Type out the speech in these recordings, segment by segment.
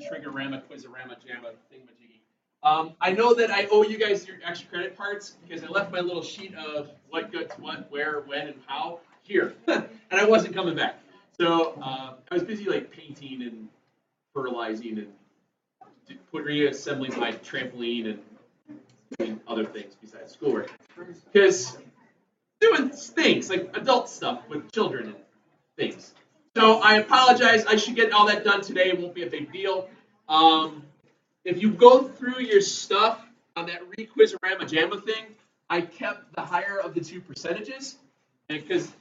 Trigorama, Quizorama, Jamma, thingamajiggy. I know that I owe you guys your extra credit parts because I left my little sheet of what goods, what, where, when, and how here, and I wasn't coming back. So I was busy like painting and fertilizing and reassembling my trampoline and doing other things besides schoolwork. Because doing things like adult stuff with children and things. So I apologize. I should get all that done today. It won't be a big deal. If you go through your stuff on that Quizorama Jamma thing, I kept the higher of the two percentages, and because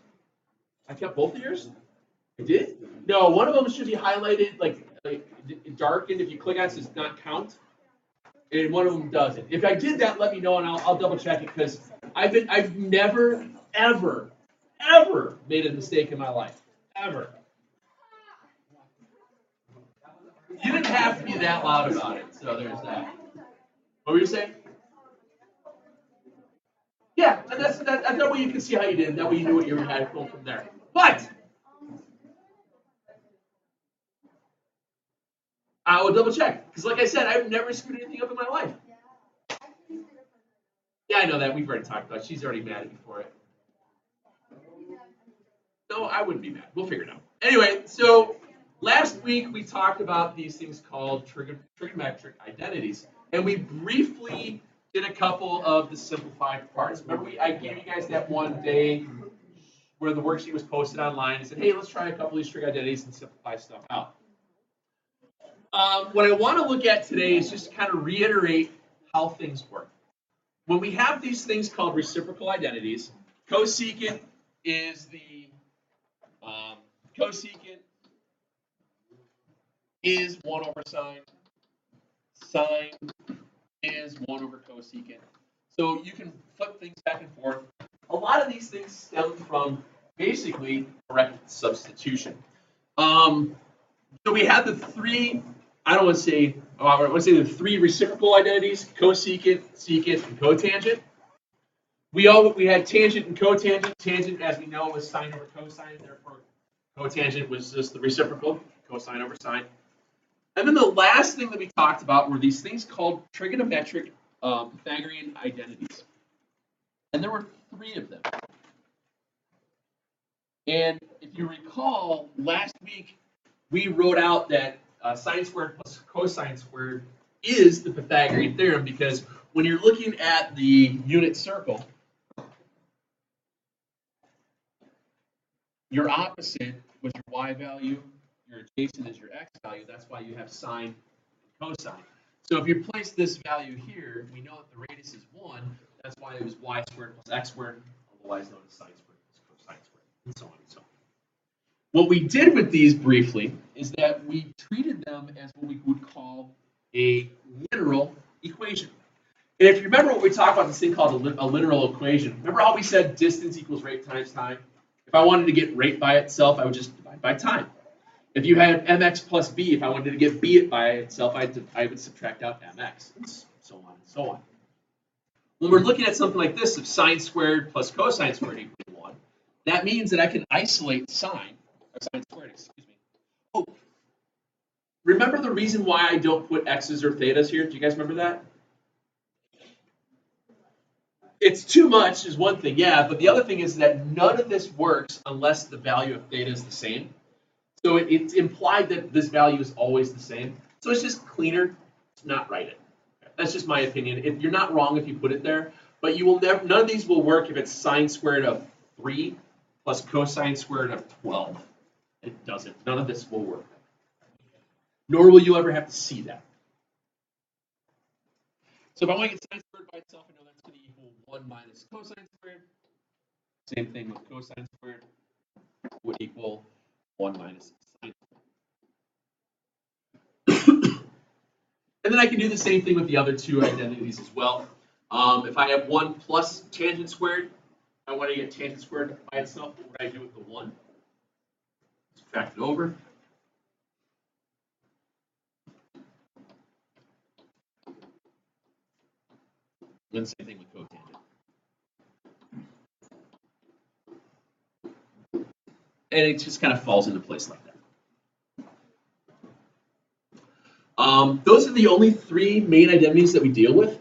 I kept both of yours. I did? No, one of them should be highlighted like darkened. If you click on it, it says not count, and one of them doesn't. If I did that, let me know, and I'll double check it because I've never ever made a mistake in my life ever. You didn't have to be that loud about it, so there's that. What were you saying? Yeah, and that's that way you can see how you did. That way you knew what you had to go from there. But I will double check because, like I said, I've never screwed anything up in my life. Yeah, I know that. We've already talked about it. She's already mad at me for it. No, I wouldn't be mad. We'll figure it out. Anyway, so last week we talked about these things called trigonometric identities, and we briefly did a couple of the simplified parts. Remember, I gave you guys that one day where the worksheet was posted online and said, hey, let's try a couple of these trig identities and simplify stuff out. What I want to look at today is just kind of reiterate how things work. When we have these things called reciprocal identities, cosecant is cosecant is 1 over sine. Sine is 1 over cosecant. So you can flip things back and forth. A lot of these things stem from basically direct substitution. So we have the three, I want to say the three reciprocal identities: cosecant, secant, and cotangent. We had tangent and cotangent. Tangent, as we know, was sine over cosine. Therefore, cotangent was just the reciprocal, cosine over sine. And then the last thing that we talked about were these things called trigonometric Pythagorean identities. And there were 3 of them. And if you recall, last week we wrote out that sine squared plus cosine squared is the Pythagorean theorem, because when you're looking at the unit circle, your opposite was your y value, your adjacent is your x value. That's why you have sine and cosine. So if you place this value here, we know that the radius is 1. That's why it was y squared plus x squared, otherwise known as sine squared plus cosine squared, and so on and so on. What we did with these briefly is that we treated them as what we would call a literal equation. And if you remember what we talked about, this thing called a literal equation, remember how we said distance equals rate times time? If I wanted to get rate by itself, I would just divide by time. If you had mx plus b, if I wanted to get b by itself, I would subtract out mx, and so on and so on. When we're looking at something like this, of sine squared plus cosine squared equals 1, that means that I can isolate sine squared, excuse me. Oh, remember the reason why I don't put x's or thetas here? Do you guys remember that? It's too much is one thing, yeah, but the other thing is that none of this works unless the value of theta is the same. So it's implied that this value is always the same. So it's just cleaner to not write it. That's just my opinion. You're not wrong if you put it there, but you will never. None of these will work if it's sine squared of 3 plus cosine squared of 12. It doesn't. None of this will work. Nor will you ever have to see that. So if I want to get sine squared by itself, I know that's going to equal 1 minus cosine squared. Same thing with cosine squared would equal 1 minus sine squared. And then I can do the same thing with the other 2 identities as well. If I have 1 plus tangent squared, I want to get tangent squared by itself. What would I do with the 1? Subtract it over. And same thing with cotangent. And it just kind of falls into place like that. Those are the only three main identities that we deal with.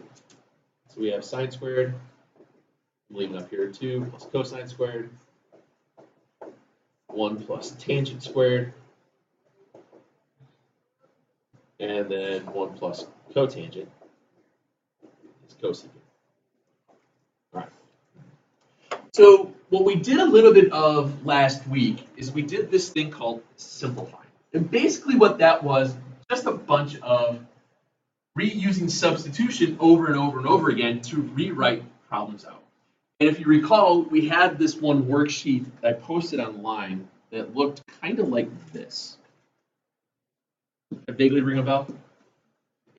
So we have sine squared, I'm leaving up here 2 plus cosine squared, 1 plus tangent squared, and then 1 plus cotangent is cosecant. All right. So what we did a little bit of last week is we did this thing called simplifying. And basically what that was, just a bunch of reusing substitution over and over and over again to rewrite problems out. And if you recall, we had this one worksheet that I posted online that looked kind of like this. That vaguely ring a bell?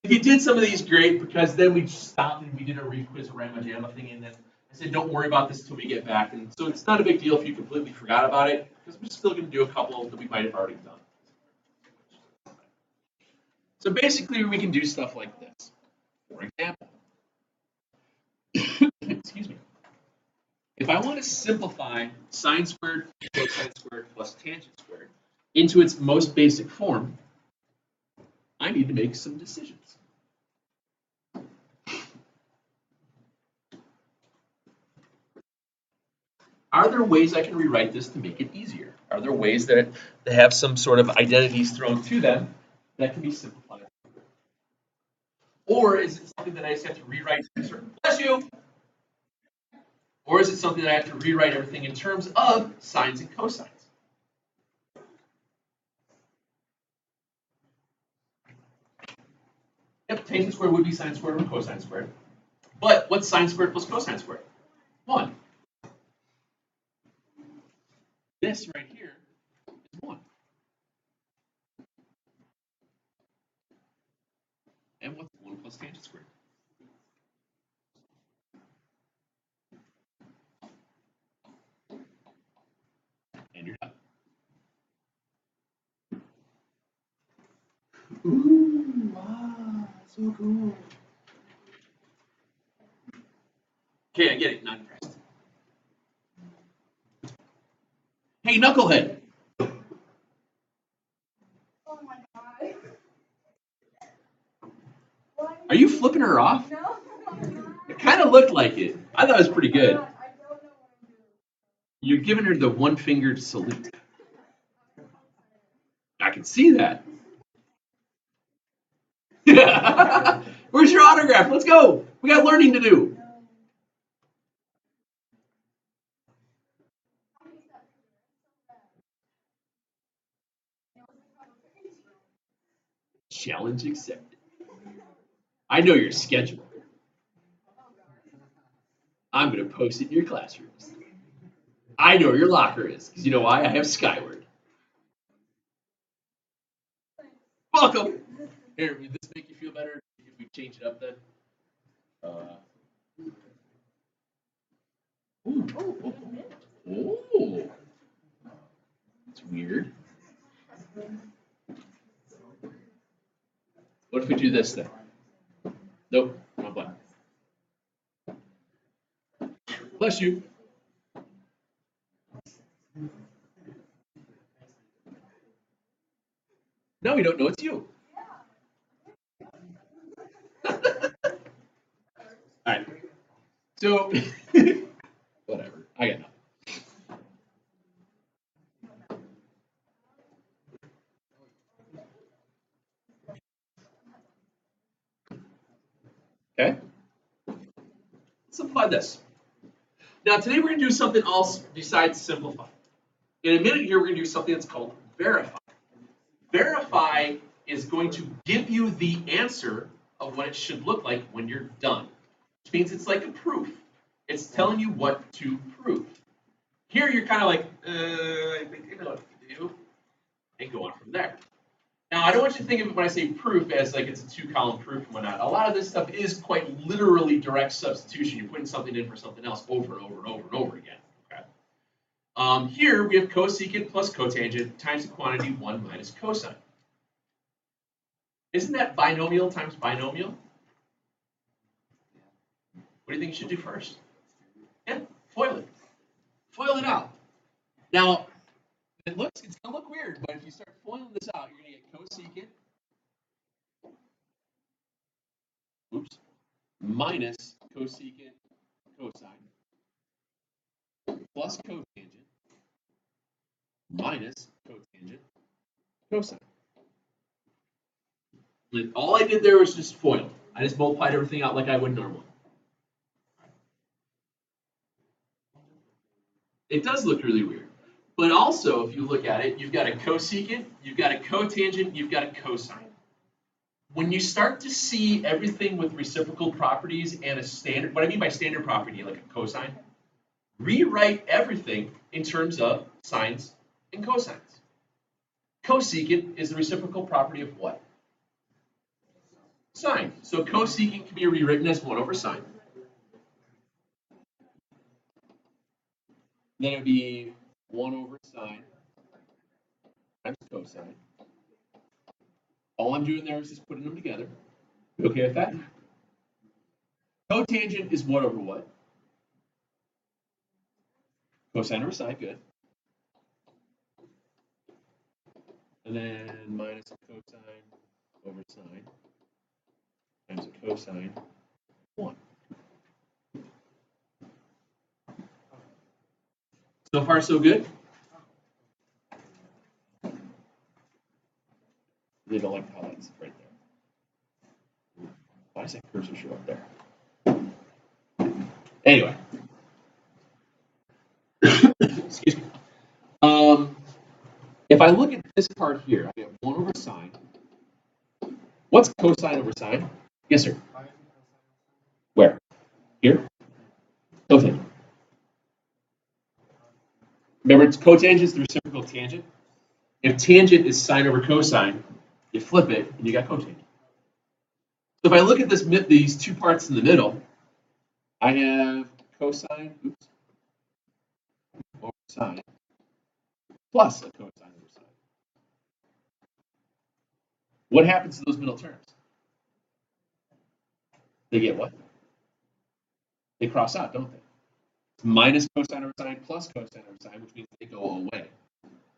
If you did some of these, great, because then we stopped and we did a requiz around my JAMA thing, and then I said, don't worry about this until we get back. And so it's not a big deal if you completely forgot about it, because we're still going to do a couple that we might have already done. So basically, we can do stuff like this. For example, excuse me. If I want to simplify sine squared, cosine squared plus tangent squared into its most basic form, I need to make some decisions. Are there ways I can rewrite this to make it easier? Are there ways that they have some sort of identities thrown to them that can be simplified? Or is it something that I just have to rewrite in certain, bless you? Or is it something that I have to rewrite everything in terms of sines and cosines? Yep, tangent squared would be sine squared or cosine squared. But what's sine squared plus cosine squared? 1. This right here is 1. And what's 1 plus tangent squared? And you're done. Ooh, wow, so cool. Okay, I get it. Not impressed. Hey, knucklehead. Oh my god. Are you flipping her off? No, It kind of looked like it. I thought it was pretty good. I don't know what I'm doing. You're giving her the one-fingered salute. I can see that. Where's your autograph? Let's go. We got learning to do. Challenge accepted. I know your schedule. I'm going to post it in your classrooms. I know where your locker is, because you know why? I have Skyward. Welcome. Here, would this make you feel better if we change it up then? Oh. It's weird. What if we do this then? Nope, wrong button. Bless you. No, we don't know it's you. All right. So, whatever. I got nothing. Okay. Let's simplify this. Now, today we're going to do something else besides simplify. In a minute here, we're going to do something that's called verify. Verify is going to give you the answer of what it should look like when you're done, which means it's like a proof. It's telling you what to prove. Here, you're kind of like, I think I know what to do, and go on from there. Now, I don't want you to think of it when I say proof as like it's a 2-column proof and whatnot. A lot of this stuff is quite literally direct substitution. You're putting something in for something else over and over and over and over again. Okay. Here, we have cosecant plus cotangent times the quantity 1 minus cosine. Isn't that binomial times binomial? What do you think you should do first? Yeah, FOIL it. FOIL it out. Now, it's going to look weird, but if you start FOIling this out, you're going to get cosecant minus cosecant cosine plus cotangent minus cotangent cosine. And all I did there was just FOIL. I just multiplied everything out like I would normally. It does look really weird. But also, if you look at it, you've got a cosecant, you've got a cotangent, you've got a cosine. When you start to see everything with reciprocal properties and a standard, what I mean by standard property, like a cosine, rewrite everything in terms of sines and cosines. Cosecant is the reciprocal property of what? Sine. So cosecant can be rewritten as 1 over sine. Then it would be 1 over sine times cosine. All I'm doing there is just putting them together. You okay with that? Cotangent is what over what? Cosine over sine, good. And then minus a cosine over sine times a cosine 1. So far, so good? They don't like how that's right there. Why does that cursor show up there? Anyway. Excuse me. If I look at this part here, I get 1 over sine. What's cosine over sine? Yes, sir. Where? Here? Cotangent. Remember, it's cotangent is the reciprocal tangent. If tangent is sine over cosine, you flip it and you got cotangent. So if I look at these two parts in the middle, I have cosine, over sine, plus a cosine over sine. What happens to those middle terms? They get what? They cross out, don't they? It's minus cosine over sine plus cosine over sine, which means they go away.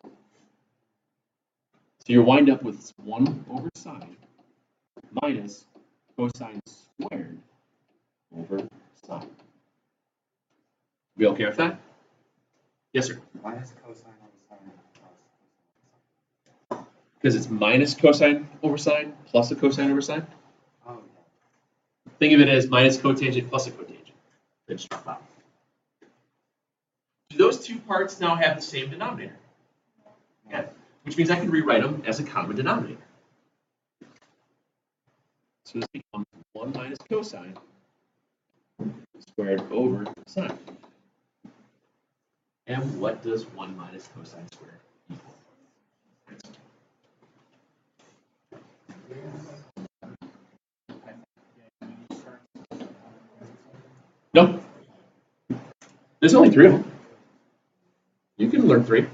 So you wind up with 1 over sine minus cosine squared over sine. We okay with that? Yes, sir. Minus cosine over sine plus. Because it's minus cosine over sine plus a cosine over sine. Oh, yeah. Think of it as minus cotangent plus a cotangent. They just drop out. Do those two parts now have the same denominator? Yeah. Which means I can rewrite them as a common denominator. So this becomes 1 minus cosine squared over sine. And what does 1 minus cosine squared equal? Nope. There's only 3 of them. You can learn 3.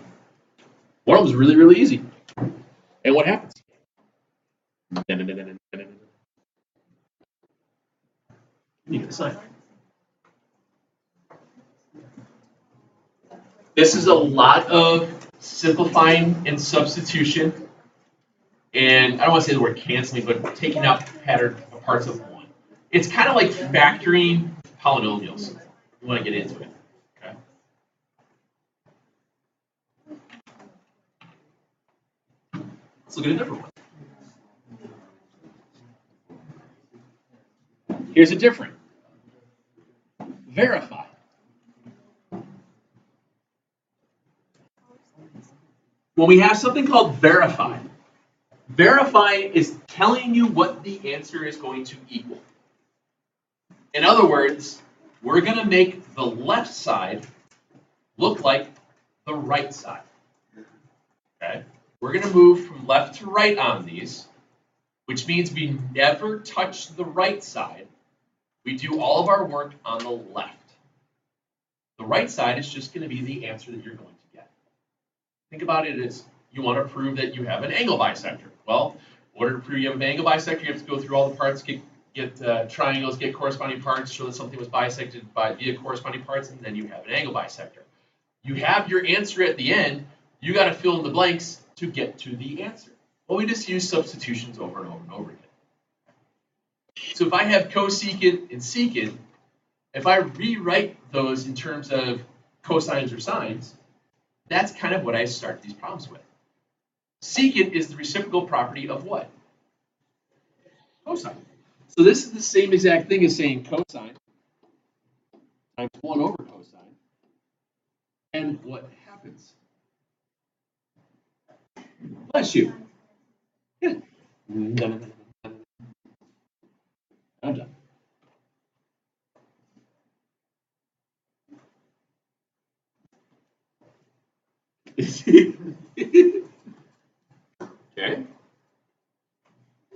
One of them is really, really easy. And what happens? You get the sign. This is a lot of simplifying and substitution. And I don't want to say the word canceling, but taking out pattern parts of one. It's kind of like factoring polynomials. You want to get into it. Okay. Let's look at a different one. Here's a different. Verify. When we have something called verify, verify is telling you what the answer is going to equal. In other words, we're going to make the left side look like the right side. Okay? We're going to move from left to right on these, which means we never touch the right side. We do all of our work on the left. The right side is just going to be the answer that you're going to get. Think about it as you want to prove that you have an angle bisector. Well, in order to prove you have an angle bisector, you have to go through all the parts, get triangles, get corresponding parts, show that something was bisected via corresponding parts, and then you have an angle bisector. You have your answer at the end. You got to fill in the blanks to get to the answer. Well, we just use substitutions over and over and over again. So if I have cosecant and secant, if I rewrite those in terms of cosines or sines, that's kind of what I start these problems with. Secant is the reciprocal property of what? Cosine. So this is the same exact thing as saying cosine times 1 over cosine. And what happens? Bless you. Yeah. I'm done. Okay.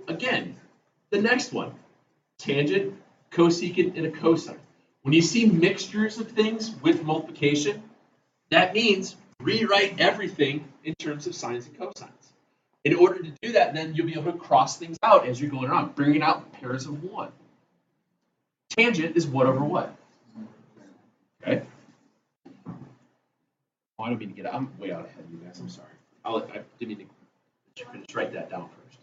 Again, the next one. Tangent, cosecant, and a cosine. When you see mixtures of things with multiplication, that means rewrite everything in terms of sines and cosines. In order to do that, then you'll be able to cross things out as you're going around, bringing out pairs of 1. Tangent is what over what? Okay. Oh, I don't mean to get. I'm way out ahead of you guys. I'm sorry. I didn't mean to finish. Write that down first.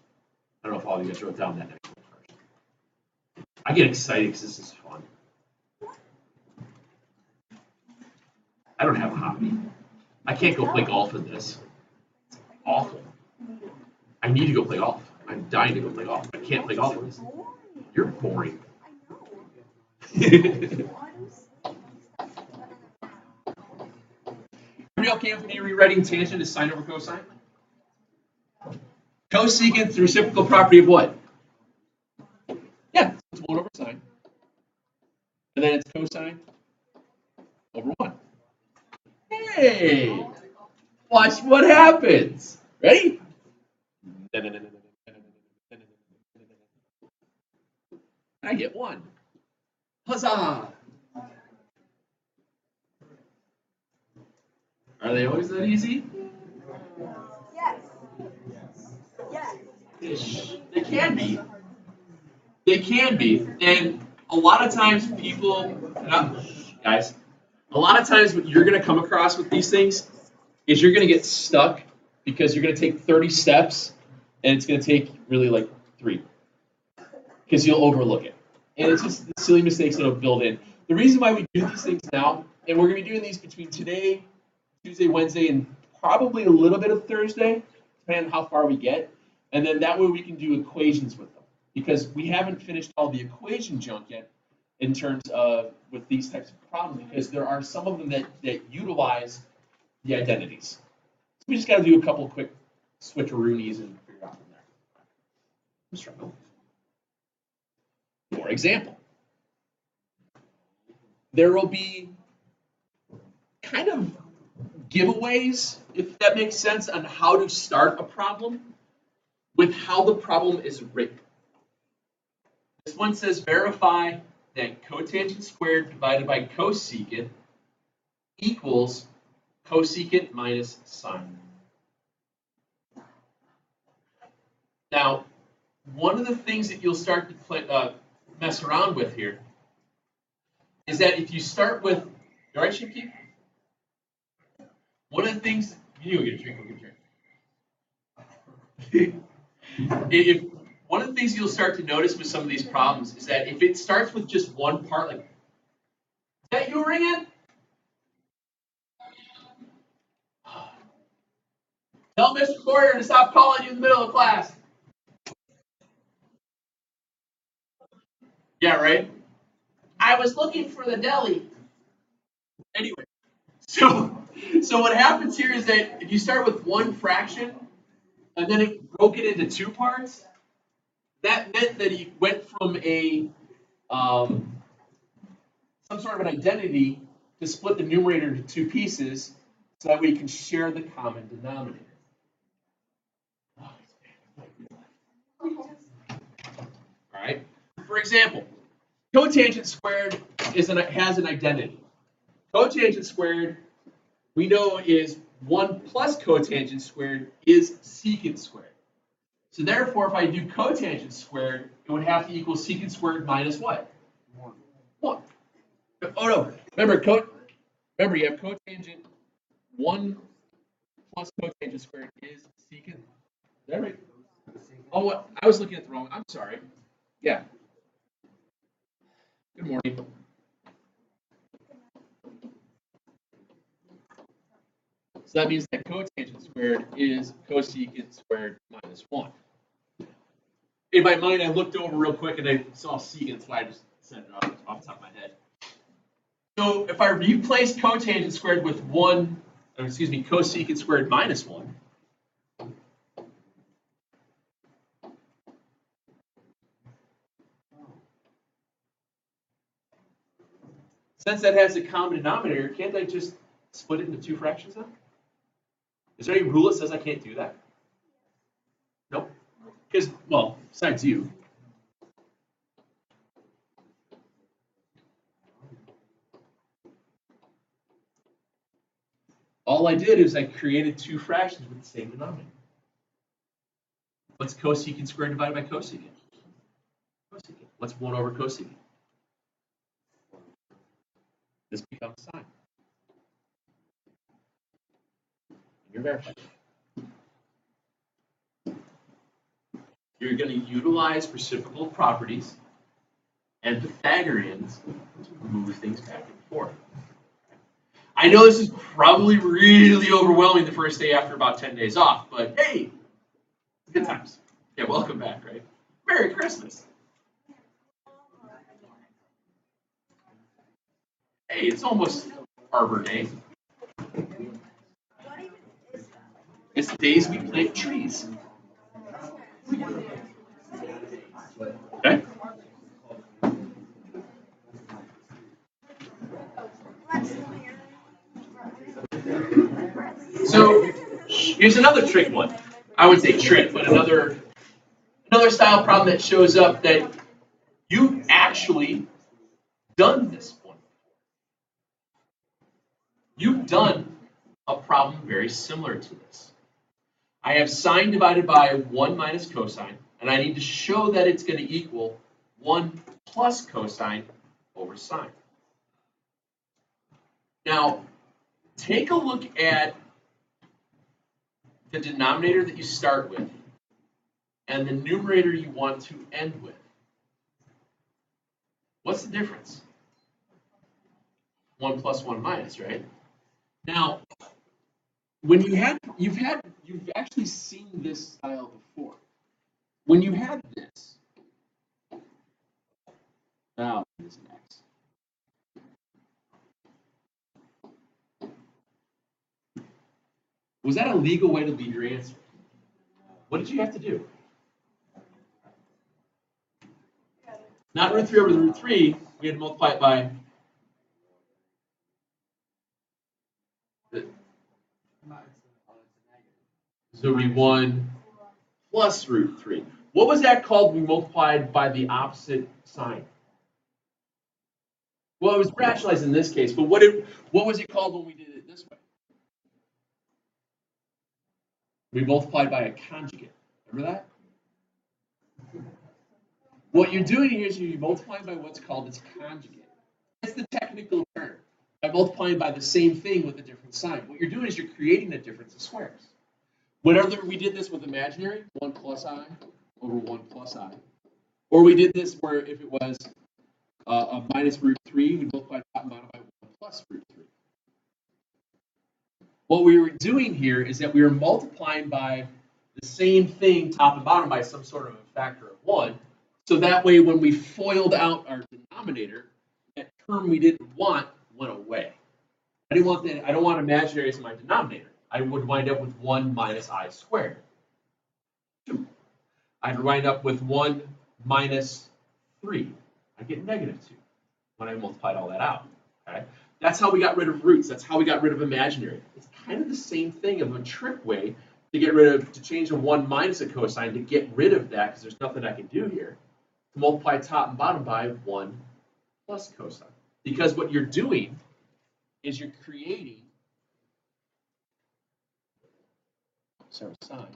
I don't know if all of you guys wrote down that next one first. I get excited because this is fun. I don't have a hobby. I can't go play golf with this. Awful. I need to go play golf. I'm dying to go play golf. I can't play golf with this. You're boring. Everybody okay with me rewriting tangent as sine over cosine? Cosecant is the reciprocal property of what? Yeah, it's 1 over sine. And then it's cosine over 1. Hey! Watch what happens. Ready? I get 1. Huzzah! Are they always that easy? Yes. Yes. They can be. They can be. And a lot of times people, guys, a lot of times what you're going to come across with these things is you're going to get stuck because you're going to take 30 steps and it's going to take really like 3 because you'll overlook it. And it's just the silly mistakes that will build in. The reason why we do these things now, and we're going to be doing these between today, Tuesday, Wednesday, and probably a little bit of Thursday, depending on how far we get. And then that way we can do equations with them. Because we haven't finished all the equation junk yet in terms of with these types of problems, because there are some of them that utilize the identities. So we just got to do a couple of quick switcheroonies and figure it out from there. Let's try. For example, there will be kind of giveaways, if that makes sense, on how to start a problem with how the problem is written. This one says verify that cotangent squared divided by cosecant equals cosecant minus sine. Now, one of the things that you'll start to mess around with here is that if you start with, you all right, Shinky? One of the things, you get a drink, go get a drink. One of the things you'll start to notice with some of these problems is that if it starts with just one part, like, is that you ringing? Tell Mr. Boyer to stop calling you in the middle of class. Yeah, right? I was looking for the deli. Anyway, so what happens here is that if you start with one fraction and then it broke it into 2 parts, that meant that he went from a some sort of an identity to split the numerator into 2 pieces so that way you can share the common denominator. All right. For example, cotangent squared has an identity. Cotangent squared, we know, is 1 plus cotangent squared is secant squared. So therefore, if I do cotangent squared, it would have to equal secant squared minus what? 1. Oh no! Remember, you have cotangent 1 plus cotangent squared is secant. Is that right? Oh, what? I was looking at the wrong. I'm sorry. Yeah. Good morning. So that means that cotangent squared is cosecant squared minus 1. In my mind, I looked over real quick and I saw secant, so I just said it off the top of my head. So if I replace cotangent squared with cosecant squared minus 1, since that has a common denominator, can't I just split it into two fractions now? Is there any rule that says I can't do that? Nope. Because, well, besides you. All I did is I created two fractions with the same denominator. What's cosecant squared divided by cosecant? Cosecant. What's 1 over cosecant? This becomes sine. You're verified. You're going to utilize reciprocal properties and Pythagoreans to move things back and forth. I know this is probably really overwhelming the first day after about 10 days off, but hey, good times. Yeah, welcome back, right? Merry Christmas. Hey, it's almost Arbor Day. It's the days we plant trees. Okay? So here's another trick one. I would say trick, but another style problem that shows up that you've actually done this one. You've done a problem very similar to this. I have sine divided by 1 minus cosine, and I need to show that it's going to equal 1 plus cosine over sine. Now, take a look at the denominator that you start with and the numerator you want to end with. What's the difference? 1 plus 1 minus, right? Now, when you've actually seen this style before. When you had this, now this next. Was that a legal way to leave your answer? What did you have to do? Not root 3 over the root 3, we had to multiply it by so it would be 1 plus root 3. What was that called when we multiplied by the opposite sign? Well, it was rationalized in this case, but what was it called when we did it this way? We multiplied by a conjugate. Remember that? What you're doing here is you're multiplying by what's called its conjugate. That's the technical term. By multiplying by the same thing with a different sign. What you're doing is you're creating a difference of squares. Whenever we did this with imaginary, 1 plus I over 1 plus I. Or we did this where if it was a minus root 3, we multiply top and bottom by 1 plus root 3. What we were doing here is that we were multiplying by the same thing top and bottom by some sort of a factor of 1. So that way when we FOILed out our denominator, that term we didn't want went away. I didn't want that. I don't want imaginary as my denominator. I would wind up with 1 minus I squared. 2. I'd wind up with 1 minus 3. I get negative 2 when I multiplied all that out. Okay? That's how we got rid of roots. That's how we got rid of imaginary. It's kind of the same thing of a trick way to change a 1 minus a cosine to get rid of that because there's nothing I can do here. To multiply top and bottom by 1 plus cosine. Because what you're doing is you're creating sine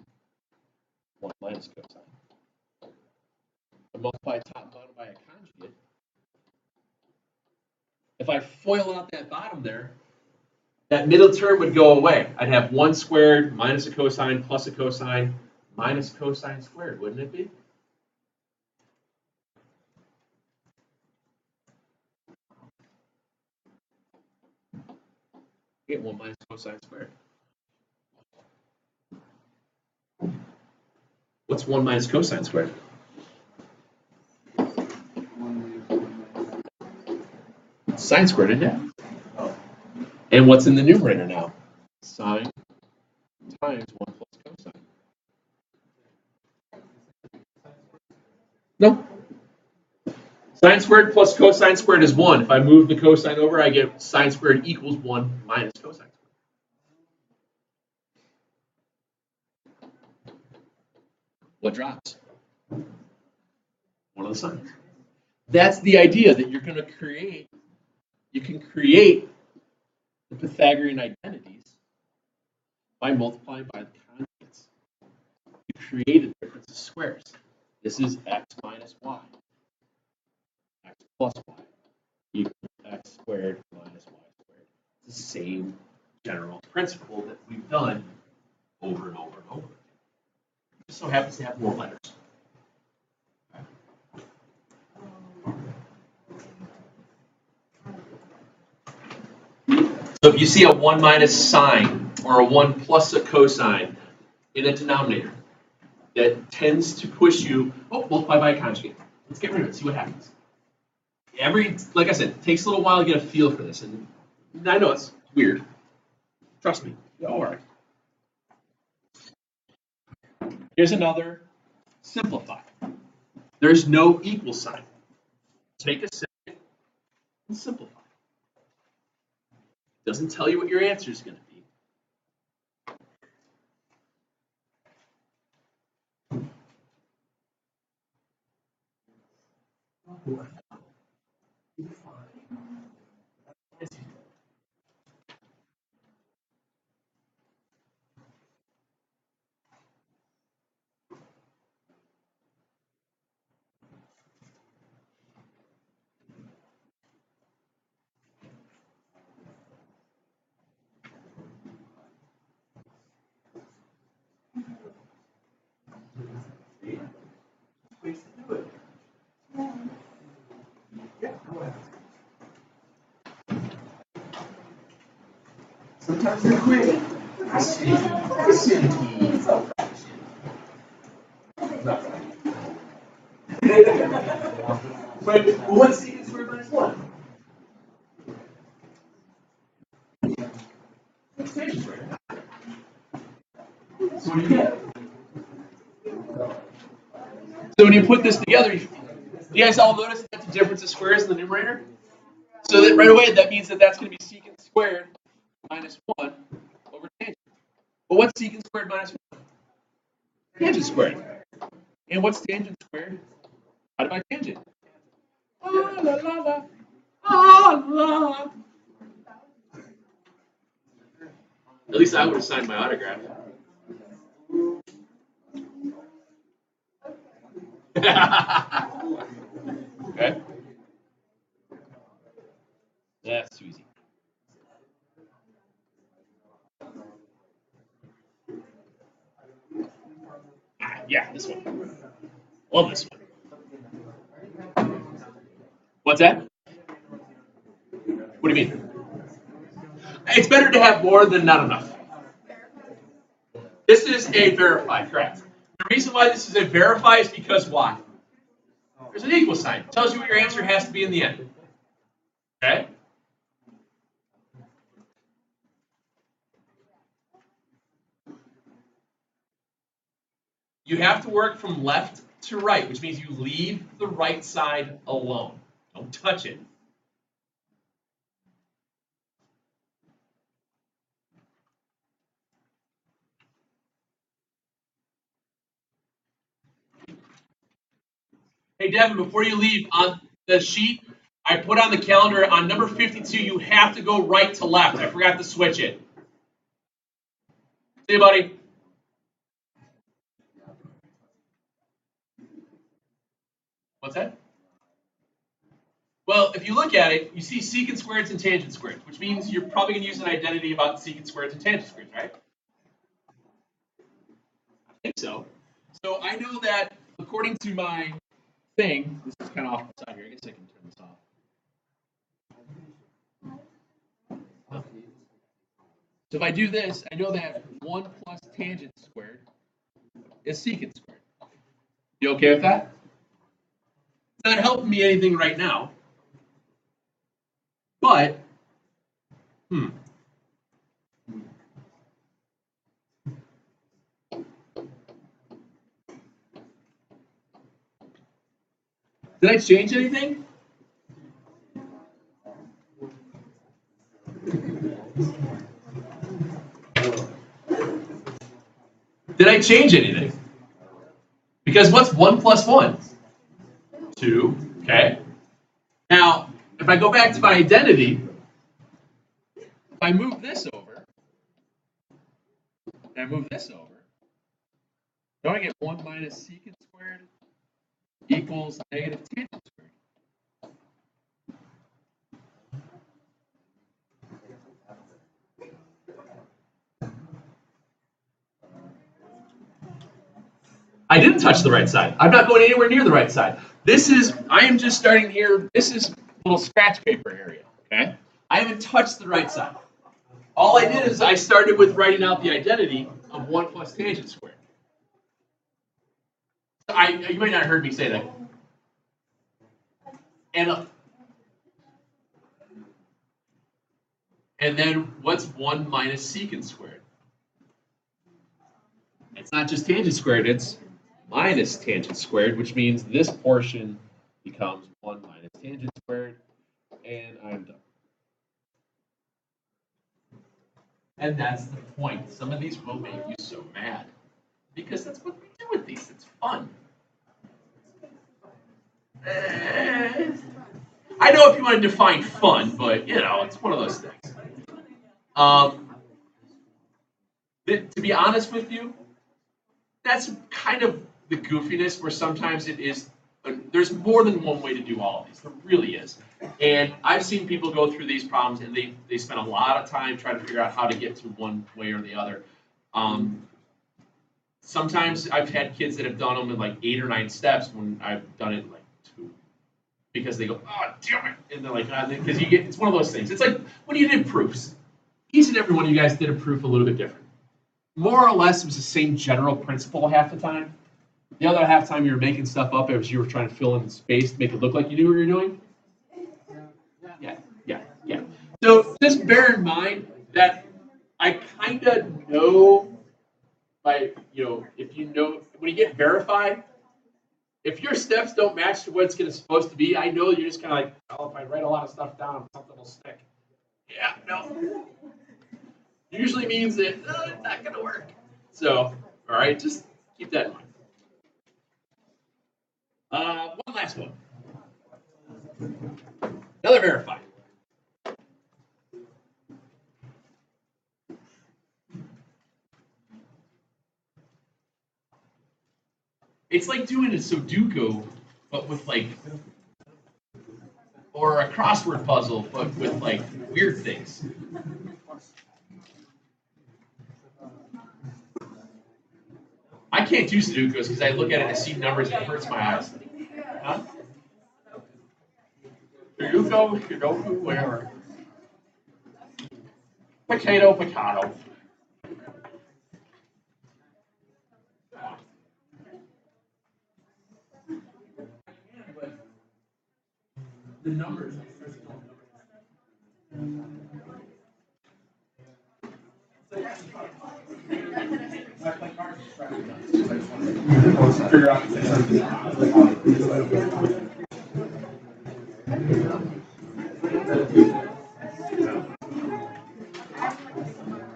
1 minus cosine. I multiply top and bottom by a conjugate. If I FOIL out that bottom there, that middle term would go away. I'd have 1 squared minus a cosine plus a cosine minus cosine squared, wouldn't it be? get 1 minus cosine squared. What's 1 minus cosine squared? Sine squared, isn't it? And what's in the numerator now? Sine times 1 plus cosine. No. Sine squared plus cosine squared is 1. If I move the cosine over, I get sine squared equals 1 minus cosine squared. What drops? One of the signs. That's the idea, that you're going to create, you can create the Pythagorean identities by multiplying by the conjugates. You create a difference of squares. This is x minus y. X plus y equals x squared minus y squared. It's the same general principle that we've done over and over and over. It just so happens to have more letters. So if you see a 1 minus sine or a 1 plus a cosine in a denominator, that tends to push you, multiply by a conjugate. Let's get rid of it, see what happens. Like I said, it takes a little while to get a feel for this. And I know it's weird. Trust me, all right. Here's another simplify. There's no equal sign. Take a second and simplify. Doesn't tell you what your answer is going to be. Sometimes they're quick. Wait, what's secant squared minus 1? It's tangent squared. So what do you get? So when you put this together, you guys all notice that's a difference of squares in the numerator? So that right away, that means that that's going to be secant squared minus 1 over tangent. But what's secant squared minus 1? Tangent squared. And what's tangent squared? Divided by tangent. Ah, la, la, la. Ah, la. At least I would have signed my autograph. Okay. That's too easy. Yeah, this one. Love this one. What's that? What do you mean? It's better to have more than not enough. This is a verify, correct. The reason why this is a verify is because why? There's an equal sign. It tells you what your answer has to be in the end. Okay? You have to work from left to right, which means you leave the right side alone. Don't touch it. Hey, Devin, before you leave, on the sheet, I put on the calendar on number 52, you have to go right to left. I forgot to switch it. See you, buddy. What's that? Well, if you look at it, you see secant squareds and tangent squareds, which means you're probably going to use an identity about secant squareds and tangent squareds, right? I think so. So I know that according to my thing, this is kind of off the side here. I guess I can turn this off. So if I do this, I know that 1 plus tangent squared is secant squared. You okay with that? It's not helping me anything right now. But, Did I change anything? Did I change anything? Because what's 1 plus 1? 2, okay? Now, if I go back to my identity, if I move this over, and I move this over, don't I get 1 minus secant squared equals negative tangent squared? I didn't touch the right side. I'm not going anywhere near the right side. I am just starting here. This is a little scratch paper area, okay? I haven't touched the right side. All I did is I started with writing out the identity of 1 plus tangent squared. You might not have heard me say that. And then what's 1 minus secant squared? It's not just tangent squared, it's minus tangent squared, which means this portion becomes 1 minus tangent squared, and I'm done. And that's the point. Some of these will make you so mad, because that's what we do with these. It's fun. I know if you want to define fun, but it's one of those things. To be honest with you, that's kind of the goofiness where sometimes it is. There's more than one way to do all of these. There really is. And I've seen people go through these problems and they spend a lot of time trying to figure out how to get to one way or the other. Sometimes I've had kids that have done them in like 8 or 9 steps when I've done it in like 2. Because they go, oh, damn it. And they're like, because it's one of those things. It's like when you did proofs. Each and every one of you guys did a proof a little bit different. More or less, it was the same general principle half the time. The other half time you were making stuff up as you were trying to fill in space to make it look like you knew what you were doing. Yeah. So just bear in mind that I kind of know, if when you get verified, if your steps don't match to what it's supposed to be, I know you're just kind of like, well, if I write a lot of stuff down, something will stick. Yeah, no. Usually means that it's not going to work. So, all right, just keep that in mind. One last one. Another verified. It's like doing a Sudoku, but with or a crossword puzzle, but with weird things. I can't do Sudokus because I look at it and I see numbers and it hurts my eyes. Huh? Sudoku, whatever. Potato. The numbers. Figure out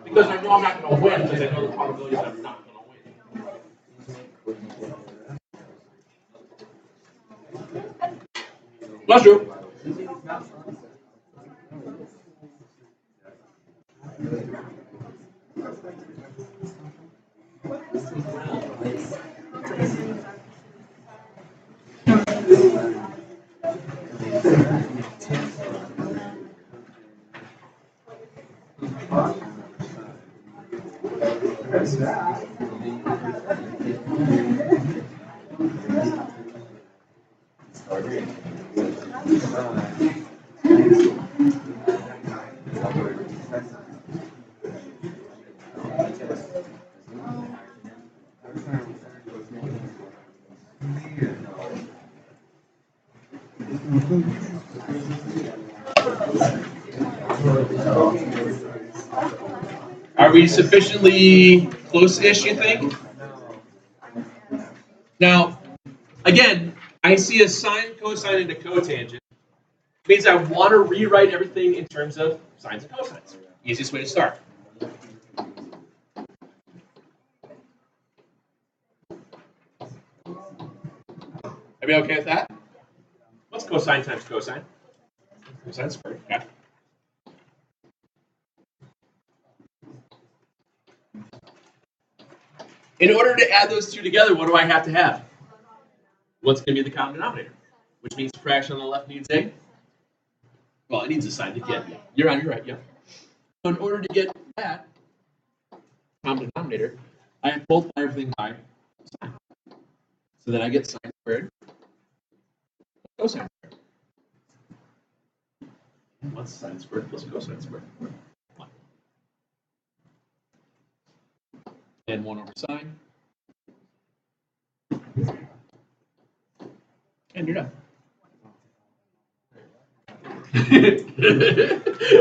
because I know I'm not going to win because I know the probability that I'm not going to win. Bless you. Are we sufficiently close-ish, you think? Now, again, I see a sine, cosine, and a cotangent. It means I want to rewrite everything in terms of sines and cosines. Easiest way to start. Everybody okay with that? What's cosine times cosine? Cosine squared, okay. In order to add those two together, what do I have to have? What's going to be the common denominator? Which means fraction on the left needs a? Well, it needs a sign to get. You're right, yeah. So in order to get that common denominator, I have to multiply everything by sine. So then I get sine squared cosine squared. What's sine squared plus cosine squared? 1. And 1 over sine. And you're done.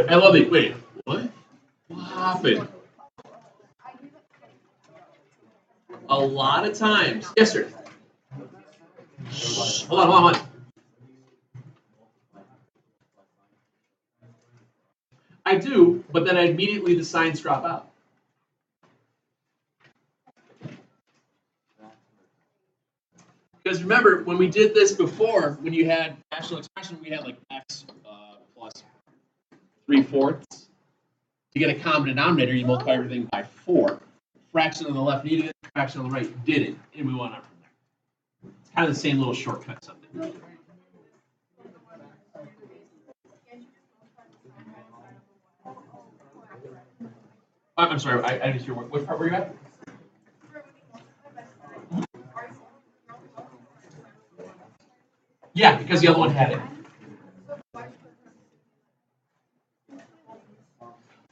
I love it. Wait, what? What happened? A lot of times. Yes, sir. Shh. Hold on. I do, but then immediately the signs drop out. Because remember, when we did this before, when you had rational expression, we had like x plus 3/4. To get a common denominator, you multiply everything by 4. Fraction on the left needed it, fraction on the right didn't, and we went on from there. It's kind of the same little shortcut something. I'm sorry, I didn't hear what part were you at? Yeah, because the other one had it.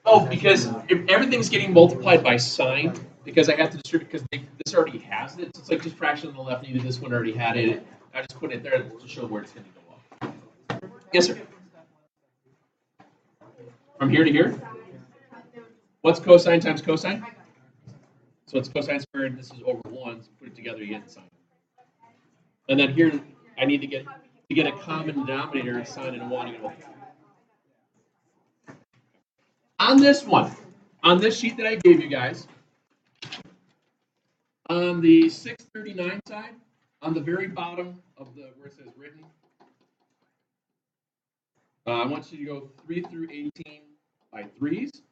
Oh, because if everything's getting multiplied by sign, because I have to distribute, because this already has it. So it's like just fraction on the left needed, this one already had it. I just put it there to show where it's going to go up. Yes, sir. From here to here? What's cosine times cosine? So it's cosine squared, this is over 1, so put it together, you get sine. And then here, I need to get a common denominator, a sine and a 1, and on this one, on this sheet that I gave you guys, on the 639 side, on the very bottom of the where it says written, I want you to go 3 through 18 by 3s.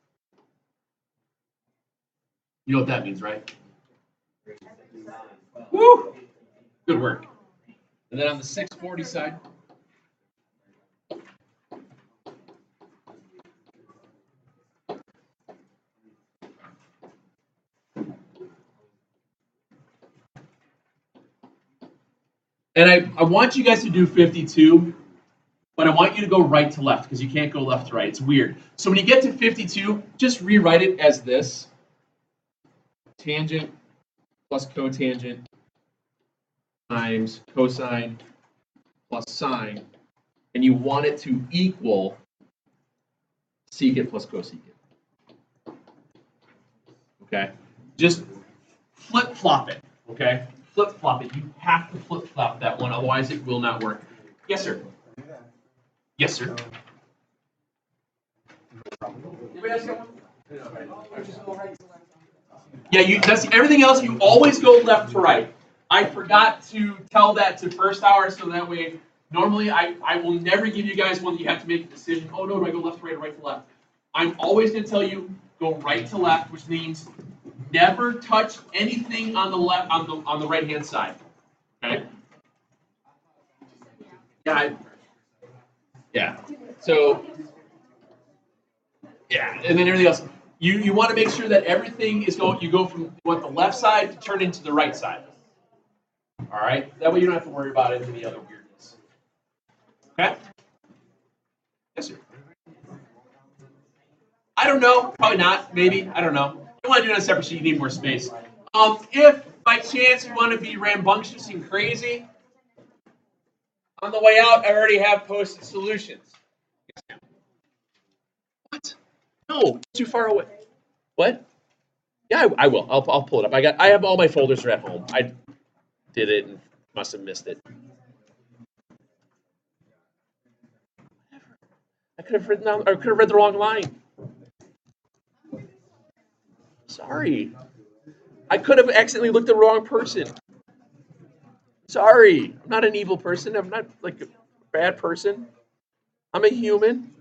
You know what that means, right? Woo! Good work. And then on the 640 side, and I want you guys to do 52, but I want you to go right to left because you can't go left to right. It's weird. So when you get to 52, just rewrite it as this. Tangent plus cotangent times cosine plus sine. And you want it to equal secant plus cosecant. Okay? Just flip-flop it. Okay? Flip-flop it. You have to flip-flop that one, otherwise it will not work. Yes, sir. Yes, sir. Yeah, that's everything else. You always go left to right. I forgot to tell that to first hour, so that way, normally I will never give you guys one that you have to make a decision. Oh no, do I go left to right or right to left? I'm always going to tell you go right to left, which means never touch anything on the left on the right hand side. Okay. Yeah. So. Yeah, and then everything else. You want to make sure that everything is going. You go from you want the left side to turn into the right side. All right. That way you don't have to worry about any other weirdness. Okay. Yes, sir. I don't know. Probably not. Maybe. I don't know. You want to do it on a separate sheet. You need more space. If by chance you want to be rambunctious and crazy, On the way out, I already have posted solutions. What? No, too far away. What? Yeah, I will. I'll pull it up. I have all my folders are at home. I did it and must have missed it. I could have written down, or could have read the wrong line. Sorry. I could have accidentally looked at the wrong person. Sorry. I'm not an evil person. I'm not like a bad person. I'm a human.